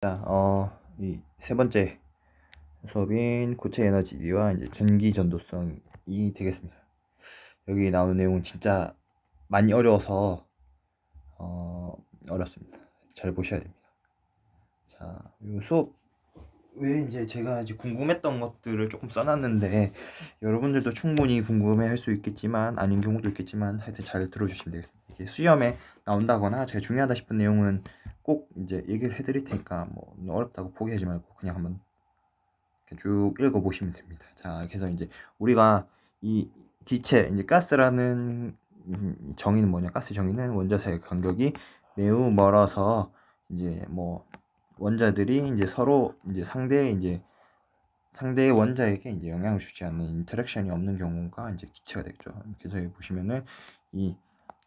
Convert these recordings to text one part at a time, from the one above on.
자, 이 세 번째 수업인 고체 에너지와 이제 전기 전도성이 되겠습니다. 여기 나오는 내용은 진짜 많이 어려워서 어렵습니다. 잘 보셔야 됩니다. 자, 이 수업 왜 이제 제가 이제 궁금했던 것들을 조금 써놨는데 여러분들도 충분히 궁금해할 수 있겠지만 아닌 경우도 있겠지만 하여튼 잘 들어주시면 되겠습니다. 이게 시험에 나온다거나 제가 중요하다 싶은 내용은 꼭 이제 얘기를 해드릴 테니까 뭐 어렵다고 포기하지 말고 그냥 한번 쭉 읽어보시면 됩니다. 자, 그래서 이제 우리가 이 기체, 이제 가스라는 정의는 뭐냐? 가스 정의는 원자 사이의 간격이 매우 멀어서 이제 뭐 원자들이 이제 서로 이제 상대의 원자에게 이제 영향을 주지 않는 인터랙션이 없는 경우가 이제 기체가 되겠죠. 그래서 여기 보시면은 이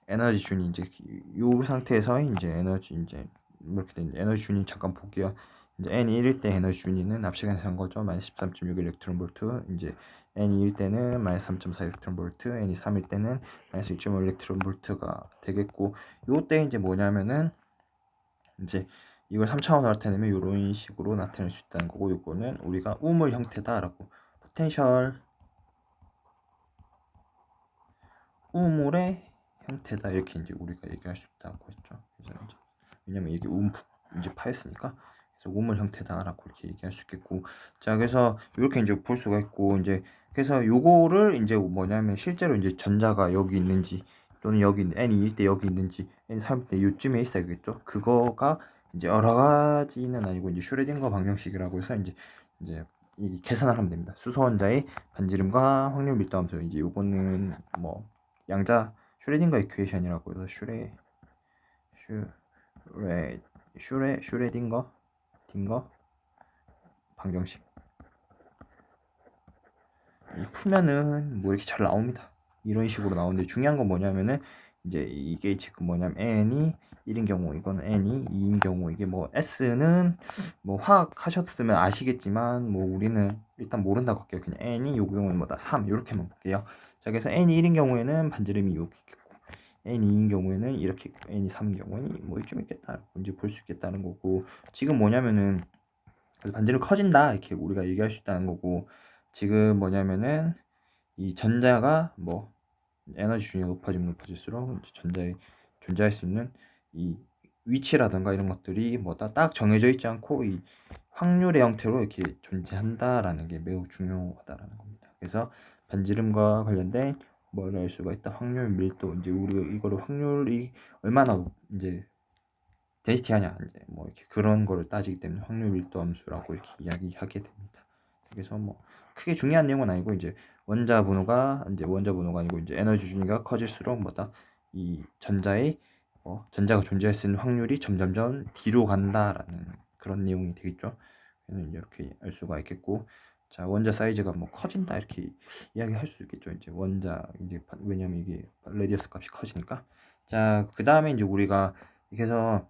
에너지 준이 이제 이 상태에서 이제 에너지 이제 이렇게 된 에너지 준이 잠깐 볼게요. 이제 N이 1일 때 에너지 준위는 앞 시간에 산 거죠. 마이너스 13.6 일렉트론 볼트. 이제 N이 1일 때는 마이너스 3.4 일렉트론 볼트, N이 3일 때는 마이너스 6.5 일렉트론 볼트가 되겠고, 요때 이제 뭐냐면은 이제 이걸 3차원으로 나타내면 이런 식으로 나타낼 수 있다는 거고, 요거는 우리가 우물 형태다라고 포텐셜 우물의 형태다 이렇게 이제 우리가 얘기할 수 있다고 했죠. 그래서 이제 왜냐면 이게 움푹 이제 파였으니까 그래서 우물 형태다라고 이렇게 얘기할 수 있겠고, 자 그래서 이렇게 이제 볼 수가 있고, 이제 그래서 요거를 이제 뭐냐면 실제로 이제 전자가 여기 있는지 또는 여기 N이 1대 여기 있는지 N 3일 때 요쯤에 있어야겠죠. 그거가 이제 여러 가지는 아니고 이제 슈레딩거 방정식이라고 해서 이제 이 계산을 하면 됩니다. 수소 원자의 반지름과 확률 밀도 함수, 이제 요거는 뭐 양자 슈레딩거 이퀘이션이라고 해서 슈레딩거 방정식 풀면은 뭐 이렇게 잘 나옵니다. 이런 식으로 나오는데 중요한 건 뭐냐면은 이제 이게 지금 뭐냐면 n이 1인 경우 이거는 n이 2인 경우, 이게 뭐 s는 뭐 화학 하셨으면 아시겠지만 뭐 우리는 일단 모른다고 할게요. 그냥 n이 요 경우는 뭐다 3 이렇게만 볼게요. 자 그래서 n이 1인 경우에는 반지름이 이렇게 있겠고, n이 2인 경우에는 이렇게 있고, n이 3인 경우에는 뭐 이쯤 있겠다 이제 볼 수 있겠다는 거고, 지금 뭐냐면은 반지름 커진다 이렇게 우리가 얘기할 수 있다는 거고, 지금 뭐냐면은 이 전자가 뭐 에너지 준위가 높아지면 높아질수록 전자에 존재할 수 있는 이 위치라든가 이런 것들이 뭐다 딱 정해져 있지 않고 이 확률의 형태로 이렇게 존재한다라는 게 매우 중요하다라는 겁니다. 그래서 반지름과 관련된 뭐를 알 수가 있다. 확률, 밀도, 이제 우리가 이거를 확률이 얼마나 이제 데시티 하냐, 이제 뭐 이렇게 그런 거를 따지기 때문에 확률 밀도 함수라고 이렇게 이야기하게 됩니다. 그래서 뭐 크게 중요한 내용은 아니고, 이제 원자 번호가 아니고 이제 에너지 준위가 커질수록 뭐다 이 전자의 전자가 존재할 수 있는 확률이 점점점 뒤로 간다라는 그런 내용이 되겠죠. 그래서 이제 이렇게 알 수가 있겠고, 자 원자 사이즈가 뭐 커진다 이렇게 이야기할 수 있겠죠. 이제 원자 이제 왜냐면 이게 레디어스 값이 커지니까. 자 그 다음에 이제 우리가 그래서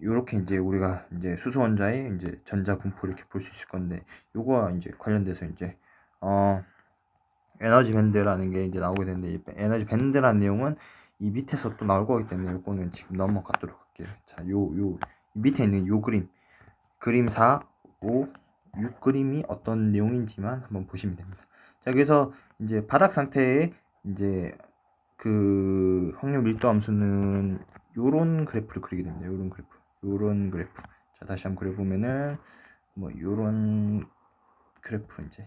요렇게 이제 우리가 이제 수소 원자의 이제 전자 분포를 이렇게 볼 수 있을 건데, 요거와 이제 관련돼서 이제 에너지 밴드라는 게 이제 나오게 되는데, 이 에너지 밴드라는 내용은 이 밑에서 또 나올 거기 때문에 요거는 지금 넘어가도록 할게요. 자, 요 밑에 있는 요 그림 4, 5, 6 그림이 어떤 내용인지만 한번 보시면 됩니다. 자, 그래서 이제 바닥 상태에 이제 그 확률 밀도 함수는 요런 그래프를 그리게 됩니다. 요런 그래프. 자, 다시 한번 그려보면은 뭐 요런 그래프, 이제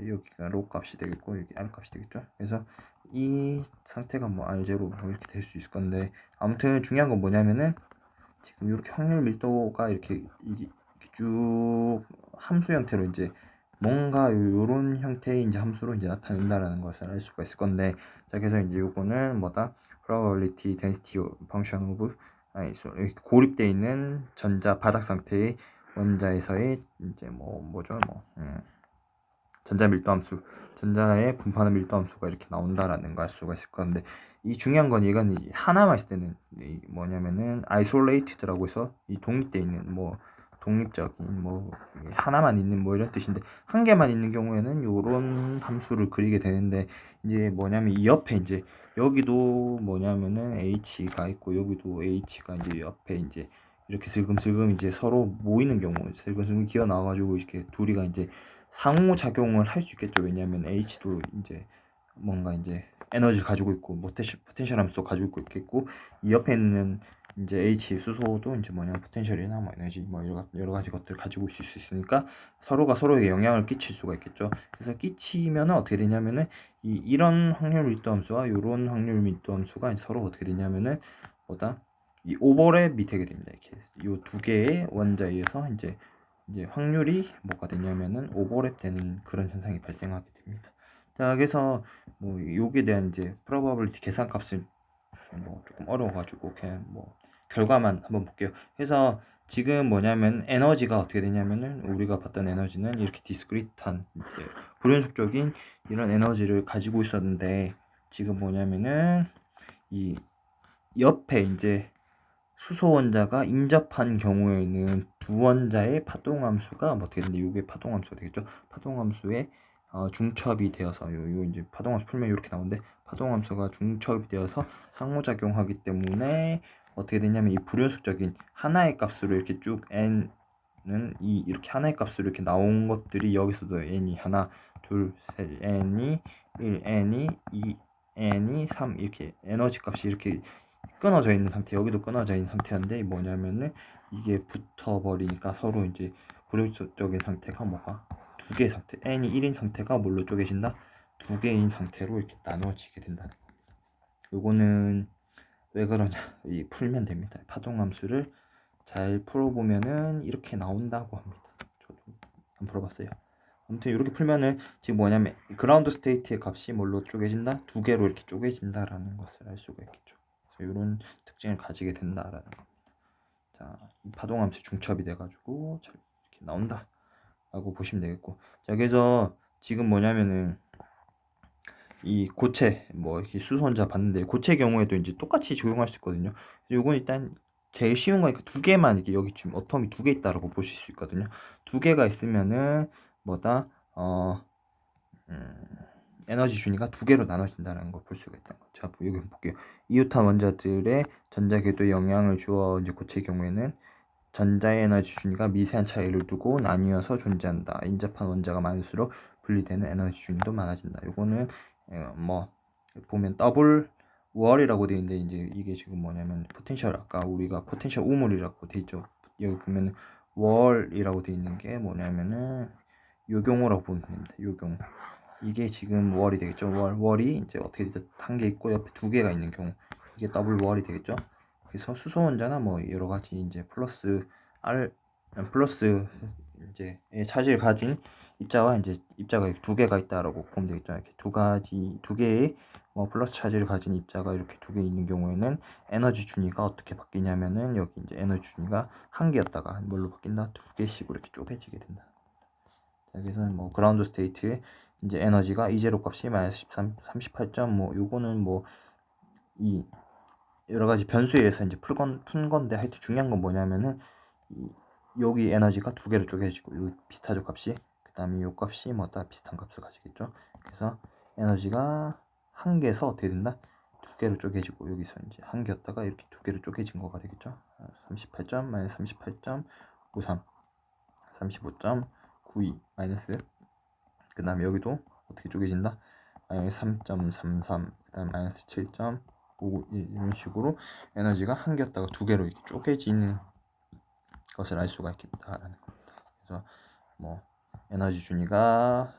여기가 로 값이 되겠고 여기 r 값이 되겠죠. 그래서 이 상태가 뭐 r0 뭐 이렇게 될 수 있을 건데, 아무튼 중요한 건 뭐냐면은 지금 이렇게 확률 밀도가 이렇게 쭉 함수 형태로 이제 뭔가 요런 형태의 이제 함수로 이제 나타낸다라는 것을 알 수가 있을 건데, 자 그래서 이제 요거는 뭐다 probability density function of 이렇게 고립되어 있는 전자 바닥 상태의 원자에서의 이제 전자 밀도 함수, 전자의 분포하는 밀도 함수가 이렇게 나온다라는 걸 알 수가 있을 건데, 이 중요한 건 이건 하나만 있을 때는 뭐냐면은 isolated라고 해서 이 독립되어 있는 뭐 독립적인 뭐 하나만 있는 뭐 이런 뜻인데, 한 개만 있는 경우에는 요런 함수를 그리게 되는데, 이제 뭐냐면 이 옆에 이제 여기도 뭐냐면은 h가 있고 여기도 h가 이제 옆에 이제 이렇게 슬금슬금 이제 서로 모이는 경우 슬금슬금 기어 나와가지고 이렇게 둘이가 이제 상호작용을 할 수 있겠죠. 왜냐하면 H도 이제 뭔가 이제 에너지를 가지고 있고 포텐셜 함수도 가지고 있겠고 이 옆에 있는 이제 H 수소도 이제 뭐냐 포텐셜이나 뭐 에너지 뭐 여러 가지 것들 가지고 있을 수 있으니까 서로가 서로에게 영향을 끼칠 수가 있겠죠. 그래서 끼치면은 어떻게 되냐면은 이런 확률 밀도 함수와 이런 확률 밀도 함수가 서로 어떻게 되냐면은 뭐다 이 오버랩이 되게 됩니다. 이렇게 이 두 개의 원자에서 이제 확률이 뭐가 되냐면은 오버랩 되는 그런 현상이 발생하게 됩니다. 자, 그래서 뭐 요게 대한 이제 프로바빌리티 계산값을 뭐 조금 어려워가지고 그냥 뭐 결과만 한번 볼게요. 그래서 지금 뭐냐면 에너지가 어떻게 되냐면은 우리가 봤던 에너지는 이렇게 디스크리트한 불연속적인 이런 에너지를 가지고 있었는데 지금 뭐냐면은 이 옆에 이제 수소 원자가 인접한 경우에는 두 원자의 파동함수가 뭐 어떻게 되는데 이게 파동함수가 되겠죠. 파동함수의 중첩이 되어서 요 이제 파동함수 풀면 이렇게 나오는데 파동함수가 중첩이 되어서 상호작용하기 때문에 어떻게 되냐면 이 불연속적인 하나의 값으로 이렇게 쭉 n은 이렇게 하나의 값으로 이렇게 나온 것들이 여기서도 n이 하나, 둘, 셋, n이 1, n이 2, n이 3 이렇게 에너지 값이 이렇게 끊어져 있는 상태, 여기도 끊어져 있는 상태인데 뭐냐면은 이게 붙어버리니까 서로 이제 불연속적인 상태가 뭐가 두 개의 상태, n이 1인 상태가 뭘로 쪼개진다? 두 개인 상태로 이렇게 나눠지게 된다는 겁니다. 요거는 왜 그러냐? 이 풀면 됩니다. 파동함수를 잘 풀어보면은 이렇게 나온다고 합니다. 저도 안 풀어봤어요. 아무튼 이렇게 풀면은 지금 뭐냐면 그라운드 스테이트의 값이 뭘로 쪼개진다? 두 개로 이렇게 쪼개진다라는 것을 알 수가 있겠죠. 그래서 이런 특징을 가지게 된다라는 겁니다. 자, 이 파동함수 중첩이 돼가지고 이렇게 나온다라고 보시면 되겠고, 자, 그래서 지금 뭐냐면은 이 고체 뭐 이렇게 수소원자 봤는데 고체 경우에도 이제 똑같이 적용할 수 있거든요. 요건 일단 제일 쉬운 거니까 두 개만 이렇게 여기 지금 어텀이 두 개 있다라고 보실 수 있거든요. 두 개가 있으면은 뭐다 에너지 준위가 두 개로 나눠진다는 걸 볼 수가 있다는 거죠. 자, 여기 볼게요. 이오탄 원자들의 전자 궤도에 영향을 주어 이제 고체의 경우에는 전자의 에너지 준위가 미세한 차이를 두고 나뉘어서 존재한다. 인접한 원자가 많을수록 분리되는 에너지 준위도 많아진다. 요거는 뭐 보면 더블 월이라고 되어 있는데 이제 이게 지금 뭐냐면 포텐셜 아까 우리가 포텐셜 우물이라고 되어 있죠. 여기 보면 월이라고 되어 있는 게 뭐냐면은 요경호라고 보면 됩니다. 요경호. 이게 지금 월이 되겠죠. 월이 이제 어떻게 되죠? 한 개 있고 옆에 두 개가 있는 경우 이게 더블 월이 되겠죠. 그래서 수소 원자나 뭐 여러 가지 이제 플러스 이제 차지를 가진 입자와 이제 입자가 두 개가 있다라고 보면 되겠죠. 이렇게 두 개의 플러스 차지를 가진 입자가 이렇게 두 개 있는 경우에는 에너지 준위가 어떻게 바뀌냐면은 여기 이제 에너지 준위가 한 개였다가 뭘로 바뀐다? 두 개씩으로 이렇게 쪼개지게 된다. 자, 그래서 뭐 그라운드 스테이트의 이제 에너지가 이제로 값이 마이너스 13, 38점 뭐 요거는 뭐 이 여러 가지 변수에 의해서 이제 푼 건데 하여튼 중요한 건 뭐냐면은 여기 에너지가 두 개로 쪼개지고 요 비슷하죠 값이. 그다음에 요 값이 뭐 다 비슷한 값을 가지겠죠. 그래서 에너지가 한 개에서 어떻게 된다? 두 개로 쪼개지고 여기서 이제 한 개였다가 이렇게 두 개로 쪼개진 거가 되겠죠. 38점 마이너스 38.53 35.92 마이너스 그 다음에 여기도 어떻게 쪼개진다? 마이너스 3.33 그 다음 마이너스 7.51 이런 식으로 에너지가 한 개였다가 두 개로 이렇게 쪼개지는 것을 알 수가 있겠다라는 겁니다. 그래서 뭐 에너지 준위가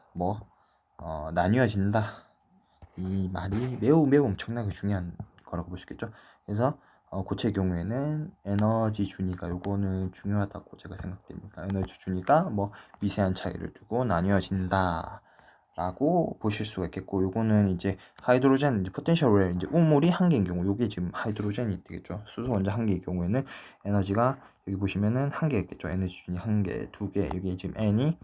나뉘어진다 이 말이 매우 엄청나게 중요한 거라고 볼 수 있겠죠. 그래서 고체의 경우에는 에너지 준위가 요거는 중요하다고 제가 생각됩니다. 에너지 준위가 뭐 미세한 차이를 두고 나뉘어진다 라고 보실 수가 있겠고, 요거는 이제 하이드로젠 이제 포텐셜 이제 우물이 한 개인 경우 요게 지금 하이드로젠이 되겠죠. 수소 원자 한 개의 경우에는 에너지가 여기 보시면은 한 개 있겠죠. 에너지 준위 한 개, 두 개, 여기 지금 n이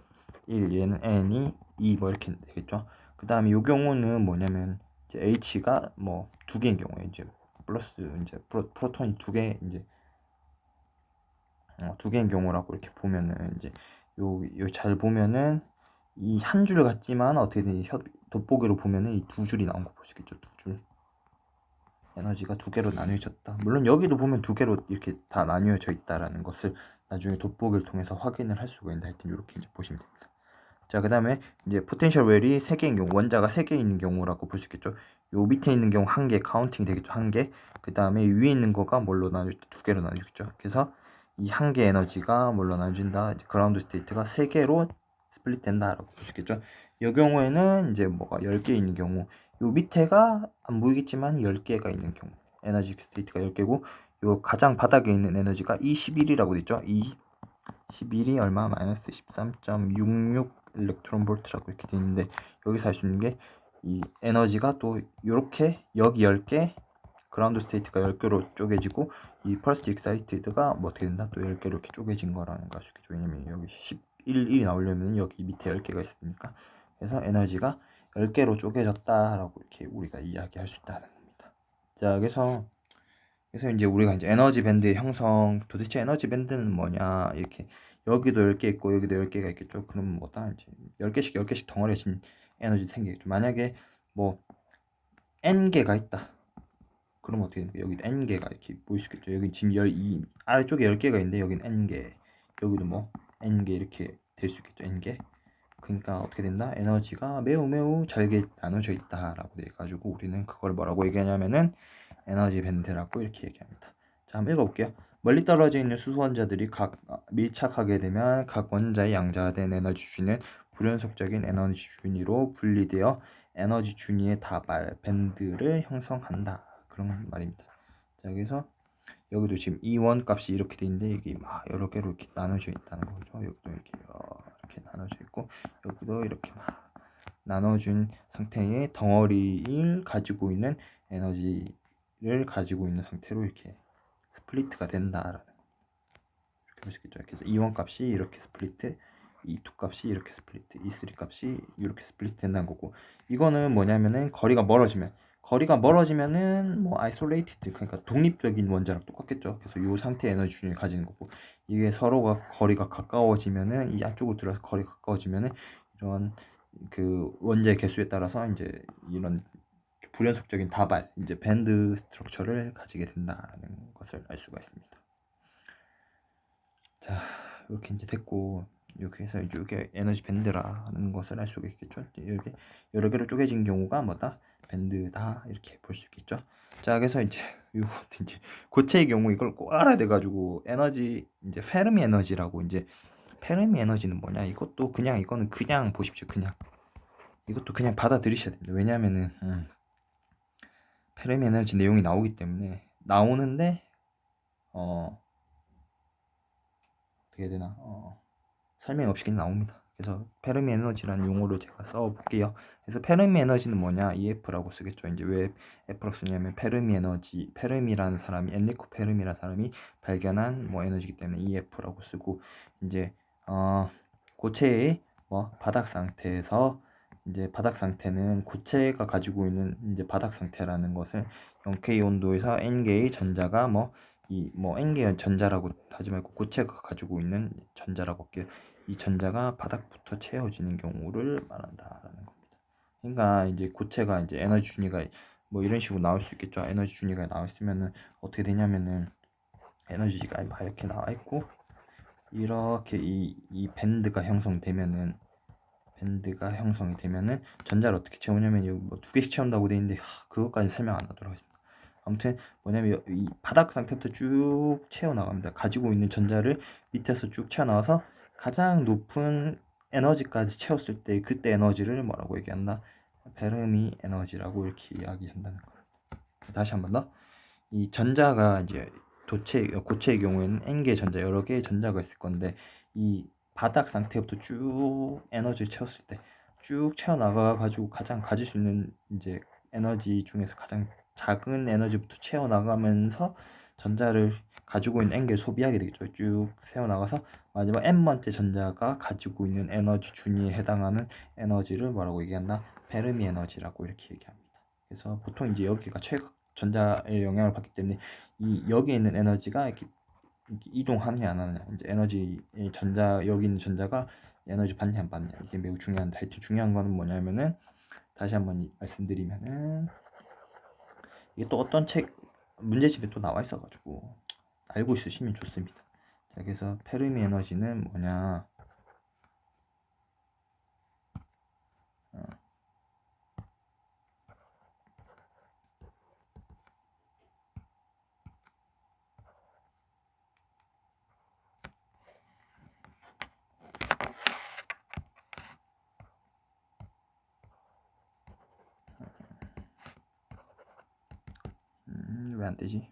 1, 얘는 n이 2 뭐 이렇게 되겠죠. 그 다음에 요 경우는 뭐냐면 이제 h가 뭐 두 개인 경우에 이제 플러스 이제 프로톤이 두 개 이제 두 개인 경우라고 이렇게 보면은 이제 요 잘 보면은 이 한 줄 같지만 어떻게 되니 돋보기로 보면은 이 두 줄이 나온 거 볼 수 있겠죠. 두 줄. 에너지가 두 개로 나뉘어졌다. 물론 여기도 보면 두 개로 이렇게 다 나뉘어져 있다라는 것을 나중에 돋보기를 통해서 확인을 할 수가 있는데, 하여튼 이렇게 이제 보시면 됩니다. 자, 그 다음에 이제 포텐셜 웰이 3개인 경우, 원자가 3개 있는 경우라고 볼 수 있겠죠. 요 밑에 있는 경우 1개, 카운팅이 되겠죠. 1개. 그 다음에 위에 있는 거가 뭘로 나뉘어져? 2개로 나뉘어졌죠. 그래서 이 1개 에너지가 뭘로 나눠진다? 이제 그라운드 스테이트가 3개로 스플릿 된다라고 볼 수 있겠죠. 이 경우에는 이제 뭐가 10개 있는 경우, 요 밑에가 안 보이겠지만 10개가 있는 경우, 에너지 스테이트가 10개고, 요 가장 바닥에 있는 에너지가 E11이라고 되죠. E11이 얼마? 마이너스 13.66 일렉트론 볼트라고 이렇게 되어 있는데, 여기서 알 수 있는 게 이 에너지가 또 이렇게 여기 10개, 그라운드 스테이트가 10개로 쪼개지고, 이 펄스 익사이티드가 뭐 어떻게 된다? 또 10개로 이렇게 쪼개진 거라는 걸 알 수 있겠죠. 왜냐면 여기 11이 나오려면 여기 밑에 10개가 있으니까. 그래서 에너지가 10개로 쪼개졌다라고 이렇게 우리가 이야기할 수 있다는 겁니다. 자, 그래서 이제 우리가 이제 에너지 밴드의 형성, 도대체 에너지 밴드는 뭐냐, 이렇게 여기도 10개 있고 여기도 10개가 있겠죠. 그럼 뭐다? 이제 10개씩 덩어리진 에너지 생기겠죠. 만약에 뭐 n개가 있다. 그럼 어떻게 됩니까? 여기 n개가 이렇게 보일 수 있겠죠. 여기 지금 이 아래쪽에 10개가 있는데 여기는 n개, 여기도 뭐 n개 이렇게 될 수 있겠죠. n개. 그러니까 어떻게 된다? 에너지가 매우 잘게 나눠져 있다라고 돼가지고 우리는 그걸 뭐라고 얘기하냐면은 에너지 밴드라고 이렇게 얘기합니다. 자, 한번 읽어볼게요. 멀리 떨어져 있는 수소원자들이 각 밀착하게 되면 각 원자의 양자화된 에너지 준위는 불연속적인 에너지 준위로 분리되어 에너지 준위의 다발 밴드를 형성한다. 그런 말입니다. 자, 그래서 여기도 지금 E1 값이 이렇게 돼 있는데 이게 막 여러 개로 이렇게 나눠져 있다는 거죠. 여기도 이렇게 나눠져 있고 여기도 이렇게 막 나눠준 상태의 덩어리를 가지고 있는 에너지를 가지고 있는 상태로 이렇게 스플리트가 된다라는, 이렇게 볼 수 있겠죠. 그래서 E1 값이 이렇게 스플리트, E2 값이 이렇게 스플리트, E3 값이 이렇게 스플리트 된다는 거고, 이거는 뭐냐면은 거리가 멀어지면은 뭐 아이솔레이티드, 그러니까 독립적인 원자랑 똑같겠죠. 그래서 이 상태의 에너지 준위를 가지는 거고, 이게 서로가 거리가 가까워지면은, 이 안쪽으로 들어서 거리가 가까워지면은 이런 그 원자의 개수에 따라서 이제 이런 불연속적인 다발, 이제 밴드 스트럭처를 가지게 된다는 것을 알 수가 있습니다. 자, 이렇게 이제 됐고, 이렇게 해서 이게 에너지 밴드라는 것을 알 수가 있겠죠. 이렇게 여러 개로 쪼개진 경우가 뭐다? 밴드다, 이렇게 볼 수 있겠죠. 자, 그래서 이제 이거 이제 고체의 경우 이걸 꼭 알아야 돼가지고, 에너지 이제 페르미 에너지라고, 이제 페르미 에너지는 뭐냐? 이거는 그냥 보십시오. 그냥 이것도 그냥 받아들이셔야 됩니다. 왜냐하면은 페르미 에너지 내용이 나오기 때문에 나오는데 어떻게 해야 되나, 설명 없이 그냥 나옵니다. 그래서 페르미 에너지라는 용어를 제가 써볼게요. 그래서 페르미 에너지는 뭐냐? EF라고 쓰겠죠. 이제 왜 F라고 쓰냐면 페르미라는 사람이, 엔리코 페르미라는 사람이 발견한 뭐 에너지이기 때문에 EF라고 쓰고, 이제 고체의 뭐 바닥 상태에서, 이제 바닥 상태는 고체가 가지고 있는 이제 바닥 상태라는 것을 0K 온도에서 N개의 전자가 N개의 전자라고 하지 말고 고체가 가지고 있는 전자라고 할게요. 이 전자가 바닥부터 채워지는 경우를 말한다라는 겁니다. 그러니까 이제 고체가 이제 에너지 준위가 뭐 이런 식으로 나올 수 있겠죠. 에너지 준위가 나와 있으면은 어떻게 되냐면은 에너지가 막 이렇게 나와 있고, 이렇게 이 밴드가 형성이 되면은 전자를 어떻게 채우냐면, 여기 뭐 2개씩 채운다고 돼 있는데 그것까지 설명 안 하도록 하겠습니다. 아무튼 뭐냐면 이 바닥 상태부터 쭉 채워 나갑니다. 가지고 있는 전자를 밑에서 쭉 채워 나와서 가장 높은 에너지까지 채웠을 때 그때 에너지를 뭐라고 얘기한다? 페르미 에너지라고 이렇게 이야기한다는 거예요. 다시 한 번 더. 이 전자가 이제 고체의 경우에는 n개의 전자, 여러 개의 전자가 있을 건데, 이 바닥 상태부터 쭉 에너지를 채웠을 때 쭉 채워 나가 가지고 가장 가질 수 있는 이제 에너지 중에서 가장 작은 에너지부터 채워 나가면서 전자를 가지고 있는 n개를 소비하게 되겠죠. 쭉 세워 나가서 마지막 n번째 전자가 가지고 있는 에너지 준위에 해당하는 에너지를 뭐라고 얘기한다? 페르미 에너지라고 이렇게 얘기합니다. 그래서 보통 이제 여기가 전자의 영향을 받기 때문에 여기에 있는 에너지가 이렇게 이동하느냐 안 하느냐, 이제 여기 있는 전자가 에너지 받냐 안 받냐, 이게 매우 중요한데, 하여튼 중요한 거는 뭐냐면은 다시 한번 말씀드리면은 이게 또 어떤 책 문제집에 또 나와 있어가지고 알고 있으시면 좋습니다. 자, 그래서 페르미 에너지는 뭐냐? 왜 안 되지?